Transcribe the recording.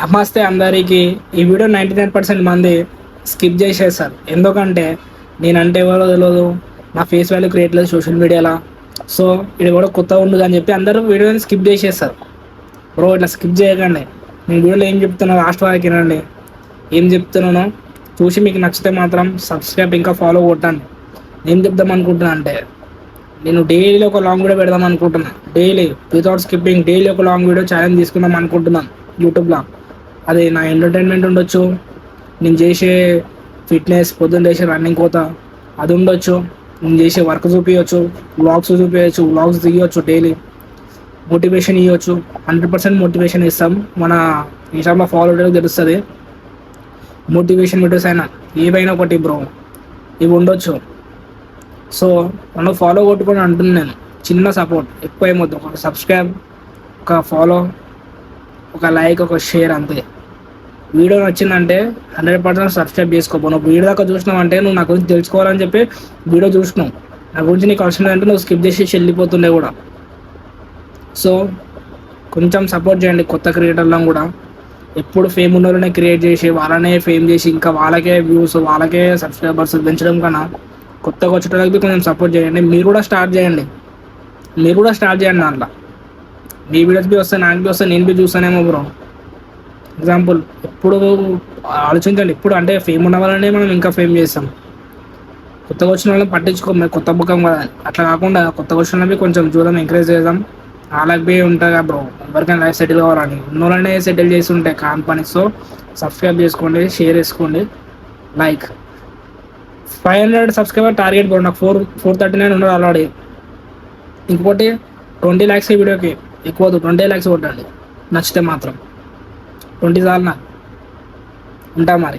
నమస్తే అందరికీ. ఈ వీడియో 99% మంది స్కిప్ చేసేస్తారు. ఎందుకంటే నేనంటే ఎవరో తెలియదు, నా ఫేస్ వాల్యూ క్రియేట్ లేదు సోషల్ మీడియాలో. సో ఇది కూడా కొత్త ఉండదు అని చెప్పి అందరూ వీడియోని స్కిప్ చేసేస్తారు. బ్రో ఇట్లా స్కిప్ చేయకండి. నేను వీడియోలో ఏం చెప్తున్నా లాస్ట్ వరకు వినండి. ఏం చెప్తున్నానో చూసి మీకు నచ్చితే మాత్రం సబ్స్క్రైబ్ ఇంకా ఫాలో కొట్టండి. ఏం చెప్దాం అనుకుంటున్నా అంటే, నేను డైలీ ఒక లాంగ్ వీడియో పెడదాం అనుకుంటున్నాను. డైలీ వితౌట్ స్కిప్పింగ్ డైలీ ఒక లాంగ్ వీడియో ఛాలెంజ్ తీసుకుందాం అనుకుంటున్నాను యూట్యూబ్లో. అది నా ఎంటర్టైన్మెంట్ ఉండొచ్చు, నేను చేసే ఫిట్నెస్, పొద్దున్న చేసే రన్నింగ్ కోత అది ఉండొచ్చు, నేను చేసే వర్క్ చూపించవచ్చు, వ్లాగ్స్ చూపించవచ్చు, వ్లాగ్స్ తీయవచ్చు, డైలీ మోటివేషన్ ఇవ్వచ్చు. 100% మోటివేషన్ ఇస్తాం. మన ఇన్స్టాగ్రామ్లో ఫాలో తెలుస్తుంది. మోటివేషన్ వీడియోస్ అయినా ఏవైనా ఒకటి బ్రో ఇవి ఉండొచ్చు. సో నన్ను ఫాలో కొట్టుకొని అంటున్నాను నేను. చిన్న సపోర్ట్, ఎక్కువ ఏమొద్దు. ఒక సబ్స్క్రైబ్, ఒక ఫాలో, ఒక లైక్, ఒక షేర్ అంతే. వీడియో నచ్చిందంటే 100% సబ్స్క్రైబ్ చేసుకోబో. నువ్వు వీడియో దాకా చూసినావు నువ్వు నా గురించి తెలుసుకోవాలని చెప్పి వీడియో చూసినావు. నా గురించి నీకు అవసరం అంటే నువ్వు స్కిప్ చేసి వెళ్ళిపోతుండే కూడా. సో కొంచెం సపోర్ట్ చేయండి కొత్త క్రియేటర్లను కూడా. ఎప్పుడు ఫేమ్ ఉన్న వాళ్ళనే క్రియేట్ చేసి వాళ్ళనే ఫేమ్ చేసి ఇంకా వాళ్ళకే వ్యూస్, వాళ్ళకే సబ్స్క్రైబర్స్ పెంచడం కన్నా కొత్తగా వచ్చేటోళ్ళకి కొంచెం సపోర్ట్ చేయండి. మీరు కూడా స్టార్ట్ చేయండి దాంట్లో. మీ వీడియోస్ బి వస్తాయి, నాకు బి వస్తాయి, నేను బి చూస్తానేమో బ్రో. ఎగ్జాంపుల్ ఎప్పుడు ఆలోచించండి. ఇప్పుడు అంటే ఫేమ్ ఉన్న వాళ్ళనే మనం ఇంకా ఫేమ్ చేస్తాం. కొత్తగా వచ్చిన వాళ్ళని పట్టించుకోం, కొత్త ముఖం కదా. అట్లా కాకుండా కొత్తగా వచ్చిన వాళ్ళని కొంచెం చూద్దాం, ఎంకరేజ్ చేద్దాం. వాళ్ళకి బి ఉంటుంది బ్రో, ఎవరికైనా లైఫ్ సెటిల్ కావాలని. ఉన్నోళ్ళనే సెటిల్ చేసి ఉంటాయి కాన్ పని. సో సబ్స్క్రైబ్ చేసుకోండి, షేర్ చేసుకోండి, లైక్. 500 subscriber target bro. నాకు 439 ఉన్నారు ఆల్రెడీ. ఇంకోటి 20 lakhs ఈ వీడియోకి ఎక్కువ 20 lakhs కొట్టండి నచ్చితే మాత్రం. 20 చాలు నాకు. ఉంటా మరి.